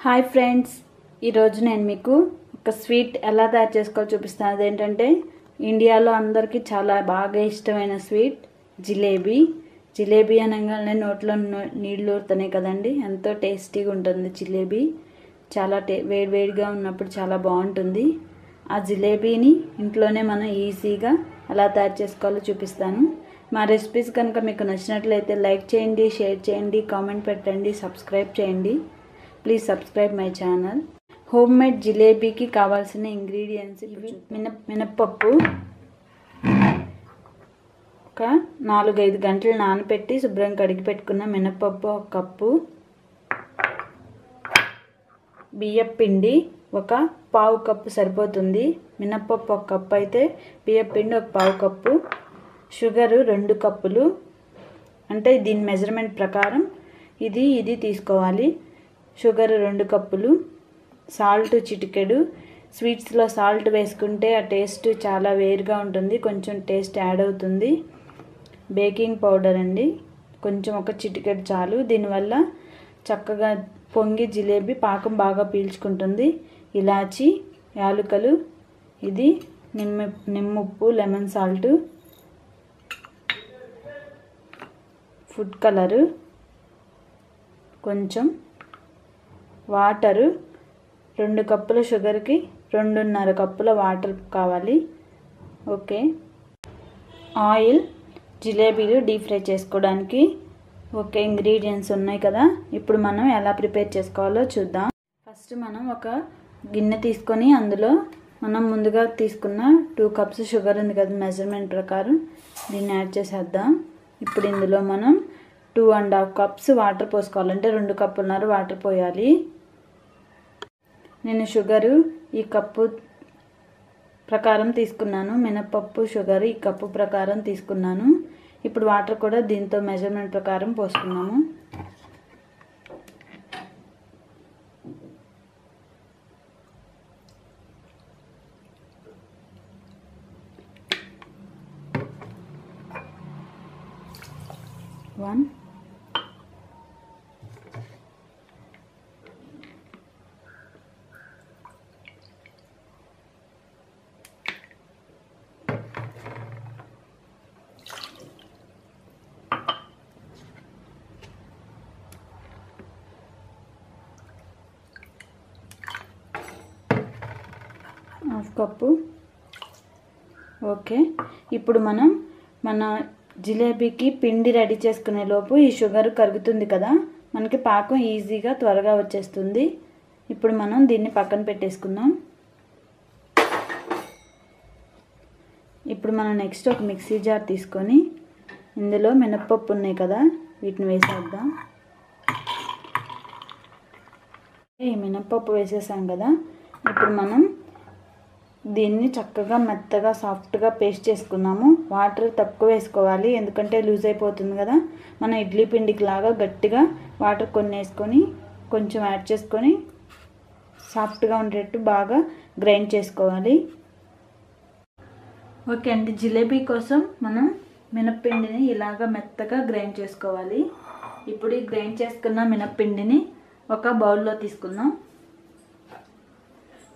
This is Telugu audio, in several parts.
హాయ్ ఫ్రెండ్స్, ఈరోజు నేను మీకు ఒక స్వీట్ ఎలా తయారు చేసుకోవాలో చూపిస్తాను. అదేంటంటే ఇండియాలో అందరికీ చాలా బాగా ఇష్టమైన స్వీట్ జిలేబీ. జిలేబీ అనగానే నోట్లో నీళ్ళు ఊరుతున్నాయి కదండి. ఎంతో టేస్టీగా ఉంటుంది జిలేబీ. చాలా వేడివేడిగా ఉన్నప్పుడు చాలా బాగుంటుంది. ఆ జిలేబీని ఇంట్లోనే మనం ఈజీగా ఎలా తయారు చేసుకోవాలో చూపిస్తాను. మా రెసిపీస్ కనుక మీకు నచ్చినట్లయితే లైక్ చేయండి, షేర్ చేయండి, కామెంట్ పెట్టండి, సబ్స్క్రైబ్ చేయండి. Please subscribe my channel. Home made జిలేబీకి కావాల్సిన ఇంగ్రీడియంట్స్ ఇవి: మినప్పప్పు ఒక 4-5 గంటలు నానబెట్టి శుభ్రంగా కడిగి పెట్టుకున్న మినప్పప్పు 1 కప్పు, బియ్యపు పిండి ఒక 1/4 కప్పు సరిపోతుంది. మినప్పప్పు 1 కప్పు అయితే బియ్యపు పిండి ఒక 1/4 కప్పు, షుగరు 2 కప్పులు, అంటే దీని మెజర్మెంట్ ప్రకారం ఇది తీసుకోవాలి. షుగర్ 2 కప్పులు, సాల్ట్ చిటికెడు. స్వీట్స్లో సాల్ట్ వేసుకుంటే ఆ టేస్ట్ చాలా వేరుగా ఉంటుంది, కొంచెం టేస్ట్ యాడ్ అవుతుంది. బేకింగ్ పౌడర్ అండి, కొంచెం ఒక చిటికెడు చాలు. దీనివల్ల చక్కగా పొంగి జిలేబీ పాకం బాగా పీల్చుకుంటుంది. ఇలాచి, యాలకులు, ఇది నిమ్ముప్పు, లెమన్ సాల్ట్, ఫుడ్ కలరు, కొంచెం వాటరు. 2 కప్పుల షుగర్కి 2.5 కప్పుల వాటర్ కావాలి. ఓకే. ఆయిల్, జిలేబీలు డీప్ ఫ్రై చేసుకోవడానికి ఓకే ఇంగ్రీడియంట్స్ ఉన్నాయి కదా. ఇప్పుడు మనం ఎలా ప్రిపేర్ చేసుకోవాలో చూద్దాం. ఫస్ట్ మనం ఒక గిన్నె తీసుకొని అందులో మనం ముందుగా తీసుకున్న 2 కప్స్ షుగర్ ఉంది కదా, మెజర్మెంట్ ప్రకారం దీన్ని యాడ్ చేసేద్దాం. ఇప్పుడు ఇందులో మనం 2.5 కప్స్ వాటర్ పోసుకోవాలంటే 2 కప్పులున్నర వాటర్ పోయాలి. నేను షుగరు ఈ కప్పు ప్రకారం తీసుకున్నాను. మినపప్పు షుగర్ ఈ కప్పు ప్రకారం తీసుకున్నాను. ఇప్పుడు వాటర్ కూడా దీంతో మెజర్మెంట్ ప్రకారం పోసుకున్నాము. One half cup. ఓకే. ఇప్పుడు మన జిలేబీకి పిండి రెడీ చేసుకునే లోపు ఈ షుగర్ కరుగుతుంది కదా, మనకి పాకం ఈజీగా త్వరగా వచ్చేస్తుంది. ఇప్పుడు మనం దీన్ని పక్కన పెట్టేసుకుందాం. ఇప్పుడు మనం నెక్స్ట్ ఒక మిక్సీ జార్ తీసుకొని ఇందులో మినప్పప్పు ఉన్నాయి కదా, వీటిని వేసేద్దాం. ఈ మినప్పప్పు వేసేసాం కదా, ఇప్పుడు మనం దీన్ని చక్కగా మెత్తగా సాఫ్ట్గా పేస్ట్ చేసుకున్నాము. వాటర్ తక్కువ వేసుకోవాలి, ఎందుకంటే లూజ్ అయిపోతుంది కదా. మనం ఇడ్లీ పిండికి లాగా గట్టిగా వాటర్ కొన్ని వేసుకొని కొంచెం యాడ్ చేసుకొని సాఫ్ట్గా ఉండేట్టు బాగా గ్రైండ్ చేసుకోవాలి. ఓకే అండి, జిలేబీ కోసం మనం మినప్పిండిని ఇలాగా మెత్తగా గ్రైండ్ చేసుకోవాలి. ఇప్పుడు ఈ గ్రైండ్ చేసుకున్న మినప్పిండిని ఒక బౌల్లో తీసుకుందాం.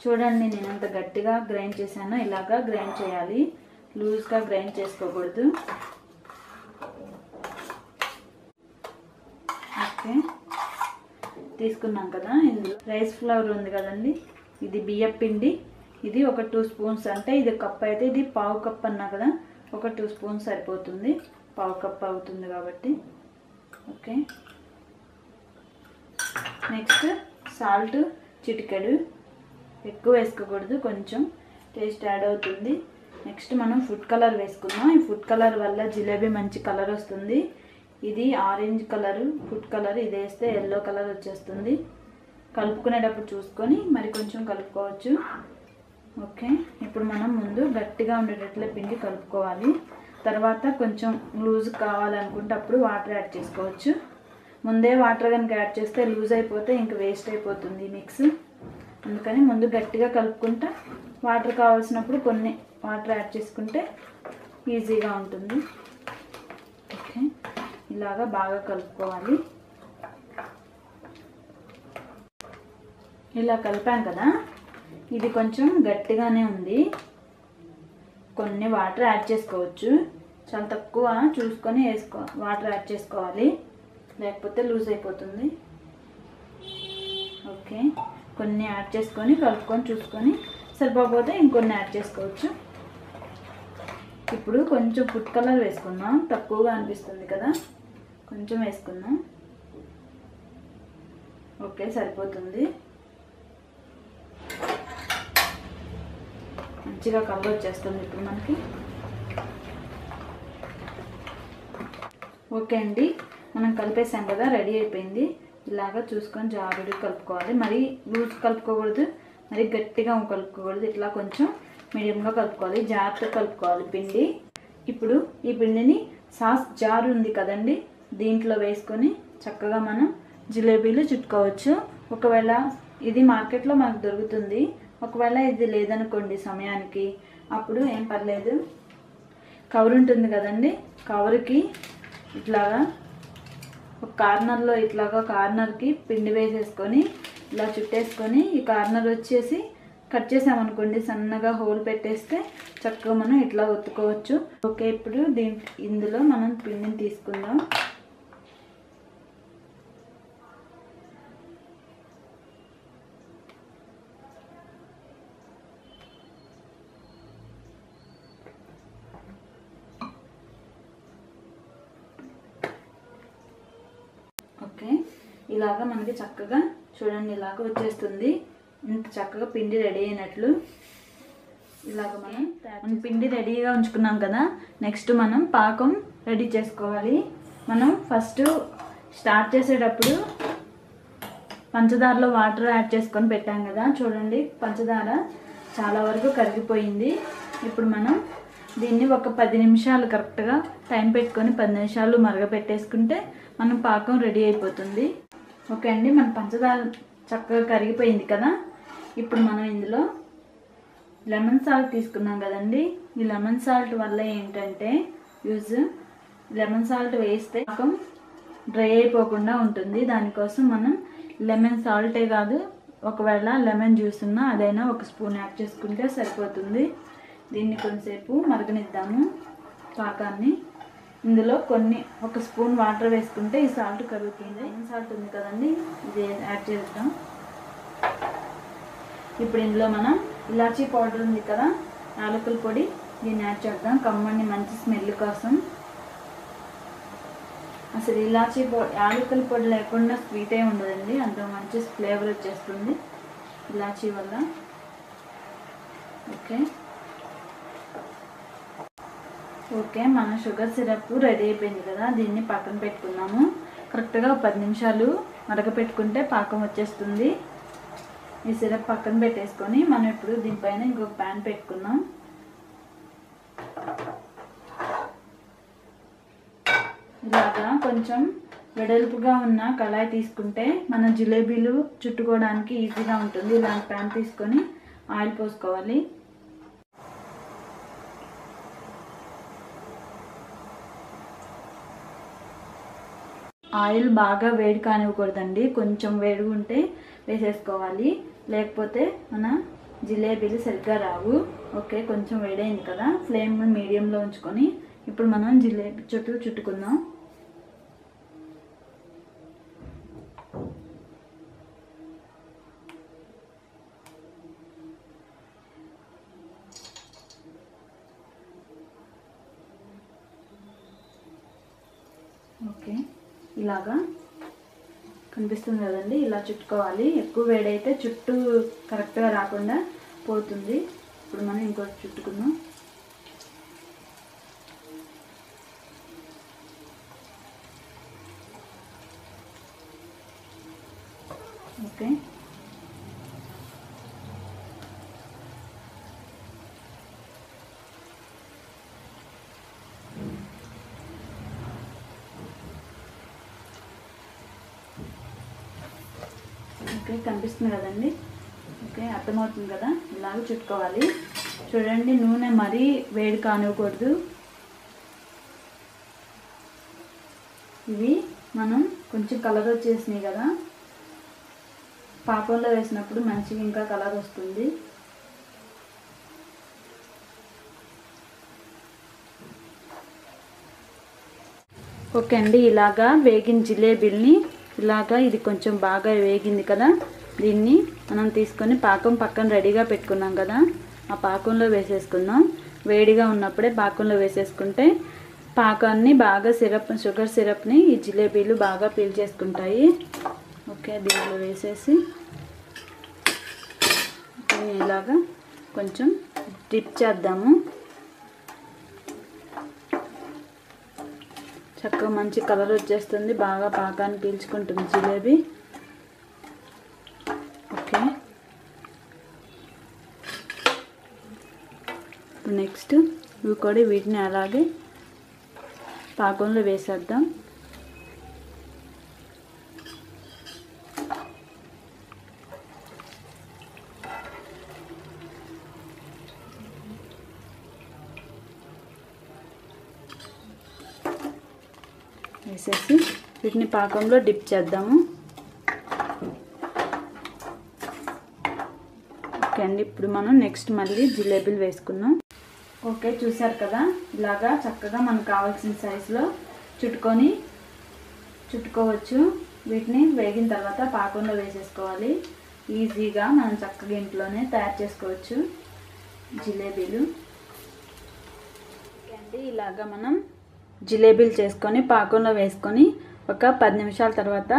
చూడండి, నేను ఎంత గట్టిగా గ్రైండ్ చేశానో ఇలాగా గ్రైండ్ చేయాలి, లూజ్గా గ్రైండ్ చేసుకోకూడదు. ఓకే, తీసుకున్నాం కదా. ఇందులో రైస్ ఫ్లవర్ ఉంది కదండి, ఇది బియ్యం పిండి, ఇది ఒక 2 స్పూన్స్, అంటే ఇది కప్ అయితే ఇది 1/4 కప్ అన్నా కదా, ఒక 2 స్పూన్స్ సరిపోతుంది, 1/4 కప్ అవుతుంది కాబట్టి. ఓకే. నెక్స్ట్ సాల్ట్ చిటికెడు, ఎక్కువ వేసుకోకూడదు, కొంచెం టేస్ట్ యాడ్ అవుతుంది. నెక్స్ట్ మనం ఫుడ్ కలర్ వేసుకుందాం. ఈ ఫుడ్ కలర్ వల్ల జిలేబీ మంచి కలర్ వస్తుంది. ఇది ఆరెంజ్ కలరు ఫుడ్ కలర్, ఇది వేస్తే ఎల్లో కలర్ వచ్చేస్తుంది. కలుపుకునేటప్పుడు చూసుకొని మరి కొంచెం కలుపుకోవచ్చు. ఓకే. ఇప్పుడు మనం ముందు గట్టిగా ఉండేటట్లే పిండి కలుపుకోవాలి. తర్వాత కొంచెం లూజ్ కావాలనుకుంటే అప్పుడు వాటర్ యాడ్ చేసుకోవచ్చు. ముందే వాటర్ కనుక యాడ్ చేస్తే లూజ్ అయిపోతే ఇంక వేస్ట్ అయిపోతుంది మిక్స్. అందుకని ముందు గట్టిగా కలుపుకుంటా వాటర్ కావాల్సినప్పుడు కొన్ని వాటర్ యాడ్ చేసుకుంటే ఈజీగా ఉంటుంది. ఓకే, ఇలాగా బాగా కలుపుకోవాలి. ఇలా కలిపాం కదా, ఇది కొంచెం గట్టిగానే ఉంది. కొన్ని వాటర్ యాడ్ చేసుకోవచ్చు, చాలా తక్కువ చూసుకొని వాటర్ యాడ్ చేసుకోవాలి, లేకపోతే లూజ్ అయిపోతుంది. ఓకే, కొన్ని యాడ్ చేసుకొని కలుపుకొని చూసుకొని సరిపోతే ఇంకొన్ని యాడ్ చేసుకోవచ్చు. ఇప్పుడు కొంచెం ఫుడ్ కలర్ వేసుకుందాం, తక్కువగా అనిపిస్తుంది కదా, కొంచెం వేసుకుందాం. ఓకే, సరిపోతుంది. మంచిగా కలర్ వచ్చేస్తుంది ఇప్పుడు మనకి. ఓకే అండి, మనం కలిపేసాం కదా, రెడీ అయిపోయింది. ఇలాగా చూసుకొని జారుడు కలుపుకోవాలి, మరీ లూజ్ కలుపుకోకూడదు, మరీ గట్టిగా కలుపుకోకూడదు. ఇట్లా కొంచెం మీడియంగా కలుపుకోవాలి, జాగ్రత్తగా కలుపుకోవాలి పిండి. ఇప్పుడు ఈ పిండిని సాస్ జారు ఉంది కదండి, దీంట్లో వేసుకొని చక్కగా మనం జిలేబీలు చుట్టుకోవచ్చు. ఒకవేళ ఇది మార్కెట్లో మనకు దొరుకుతుంది, ఒకవేళ ఇది లేదనుకోండి సమయానికి, అప్పుడు ఏం పర్లేదు, కవర్ ఉంటుంది కదండి, కవర్కి ఇట్లాగా ఒక కార్నర్లో ఇట్లాగా కార్నర్కి పిండి వేసేసుకొని ఇలా చుట్టేసుకొని ఈ కార్నర్ వచ్చేసి కట్ చేసామనుకోండి, సన్నగా హోల్ పెట్టేస్తే చక్కగా మనం ఇట్లా ఒత్తుకోవచ్చు. ఓకే, ఇప్పుడు ఇందులో మనం పిండిని తీసుకుందాం. ఓకే, ఇలాగా మనకి చక్కగా చూడండి, ఇలాగ వచ్చేస్తుంది. ఇంత చక్కగా పిండి రెడీ అయినట్లు. ఇలాగ మనం పిండి రెడీగా ఉంచుకున్నాం కదా, నెక్స్ట్ మనం పాకం రెడీ చేసుకోవాలి. మనం ఫస్ట్ స్టార్ట్ చేసేటప్పుడు పంచదారలో వాటర్ యాడ్ చేసుకొని పెట్టాం కదా, చూడండి పంచదార చాలా వరకు కరిగిపోయింది. ఇప్పుడు మనం దీన్ని ఒక 10 నిమిషాలు కరెక్ట్గా టైం పెట్టుకొని 10 నిమిషాలు మరగపెట్టేసుకుంటే మనం పాకం రెడీ అయిపోతుంది. ఓకే అండి, మన పంచదార చక్కగా కరిగిపోయింది కదా, ఇప్పుడు మనం ఇందులో లెమన్ సాల్ట్ తీసుకున్నాం కదండి. ఈ లెమన్ సాల్ట్ వల్ల ఏంటంటే లెమన్ సాల్ట్ వేస్తే పాకం డ్రై అయిపోకుండా ఉంటుంది. దానికోసం మనం లెమన్ సాల్టే కాదు, ఒకవేళ లెమన్ జ్యూస్ ఉన్నా అదైనా 1 స్పూన్ యాడ్ చేసుకుంటే సరిపోతుంది. దీన్ని కొంచెంసేపు మరగనిద్దాము పాకాన్ని. ఇందులో 1 స్పూన్ వాటర్ వేసుకుంటే ఈ సాల్ట్ కరుగుతుంది. సాల్ట్ ఉంది కదండి, ఇది యాడ్ చేద్దాం. ఇప్పుడు ఇందులో మనం ఇలాచీ పౌడర్ ఉంది కదా, యాలకుల పొడి, దీన్ని యాడ్ చేద్దాం కమ్మని మంచి స్మెల్ కోసం. అసలు యాలకుల పొడి లేకుండా స్వీటే ఉండదండి, అంత మంచి ఫ్లేవర్ వచ్చేస్తుంది ఇలాచీ వల్ల. ఓకే, మన షుగర్ సిరప్ రెడీ అయిపోయింది కదా, దీన్ని పక్కన పెట్టుకున్నాము. కరెక్ట్గా 10 నిమిషాలు మరగపెట్టుకుంటే పాకం వచ్చేస్తుంది. ఈ సిరప్ పక్కన పెట్టేసుకొని మనం ఇప్పుడు దీనిపైన ఇంకొక ప్యాన్ పెట్టుకుందాం. ఇలాగా కొంచెం వెడల్పుగా ఉన్న కళాయి తీసుకుంటే మన జిలేబీలు చుట్టుకోవడానికి ఈజీగా ఉంటుంది. ఇలాంటి ప్యాన్ తీసుకొని ఆయిల్ పోసుకోవాలి. ఆయిల్ బాగా వేడి కానివ్వకూడదండి, కొంచెం వేడిగా ఉంటే వేసేసుకోవాలి, లేకపోతే మన జిలేబీలు సరిగ్గా రావు. ఓకే, కొంచెం వేడైంది కదా, ఫ్లేమ్ మీడియంలో ఉంచుకొని ఇప్పుడు మనం జిలేబీ చుట్టుకుందాం. ఓకే, ఇలాగా కనిపిస్తుంది కదండి, ఇలా చుట్టుకోవాలి. ఎక్కువ వేడైతే చుట్టూ కరెక్ట్గా రాకుండా పోతుంది. ఇప్పుడు మనం ఇంకోటి చుట్టుకుందాం. ఓకే, ఓకే కనిపిస్తుంది కదండి. ఓకే, అర్థమవుతుంది కదా, ఇలాగ చుట్టుకోవాలి. చూడండి, నూనె మరీ వేడి కానివ్వకూడదు. ఇవి మనం కొంచెం కలర్ వచ్చేసినాయి కదా, పాకంలో వేసినప్పుడు మంచిగా ఇంకా కలర్ వస్తుంది. ఓకే అండి, ఇలాగా వేగిన జిలేబీల్ని ఇలాగా ఇది కొంచెం బాగా వేగింది కదా, దీన్ని మనం తీసుకొని పాకం పక్కన రెడీగా పెట్టుకున్నాం కదా, ఆ పాకంలో వేసేసుకుందాం. వేడిగా ఉన్నప్పుడే పాకంలో వేసేసుకుంటే పాకాన్ని బాగా షుగర్ సిరప్ని ఈ జిలేబీలు బాగా పీల్చేసుకుంటాయి. ఓకే, దీంట్లో వేసేసి ఇలాగా కొంచెం డిప్ చేద్దాము. చక్కగా మంచి కలర్ వచ్చేస్తుంది, బాగా పాకాన్ని పీల్చుకుంటుంది జిలేబీ. ఓకే, నెక్స్ట్ ఇవి కూడా వీటిని అలాగే పాకంలో వేసేద్దాం. వేసేసి వీటిని పాకంలో డిప్ చేద్దాము. ఓకే అండి, ఇప్పుడు మనం నెక్స్ట్ మళ్ళీ జిలేబీలు వేసుకుందాం. ఓకే, చూసారు కదా, ఇలాగా చక్కగా మనకు కావాల్సిన సైజులో చుట్టుకోవచ్చు. వీటిని వేగిన తర్వాత పాకంలో వేసేసుకోవాలి. ఈజీగా మనం చక్కగా ఇంట్లోనే తయారు చేసుకోవచ్చు జిలేబీలు. ఓకే అండి, ఇలాగా మనం జిలేబీలు చేసుకొని పాకంలో వేసుకొని ఒక 10 నిమిషాల తర్వాత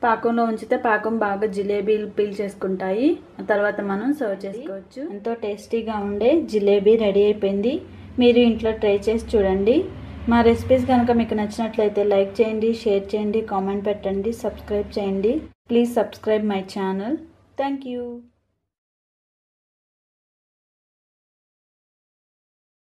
పాకంలో ఉంచితే పాకం బాగా జిలేబీలు పీల్చేసుకుంటాయి. ఆ తర్వాత మనం సర్వ్ చేసుకోవచ్చు. ఎంతో టేస్టీగా ఉండే జిలేబీ రెడీ అయిపోయింది. మీరు ఇంట్లో ట్రై చేసి చూడండి. మా రెసిపీస్ కనుక మీకు నచ్చినట్లయితే లైక్ చేయండి, షేర్ చేయండి, కామెంట్ పెట్టండి, సబ్స్క్రైబ్ చేయండి. Please subscribe my channel. Thank you.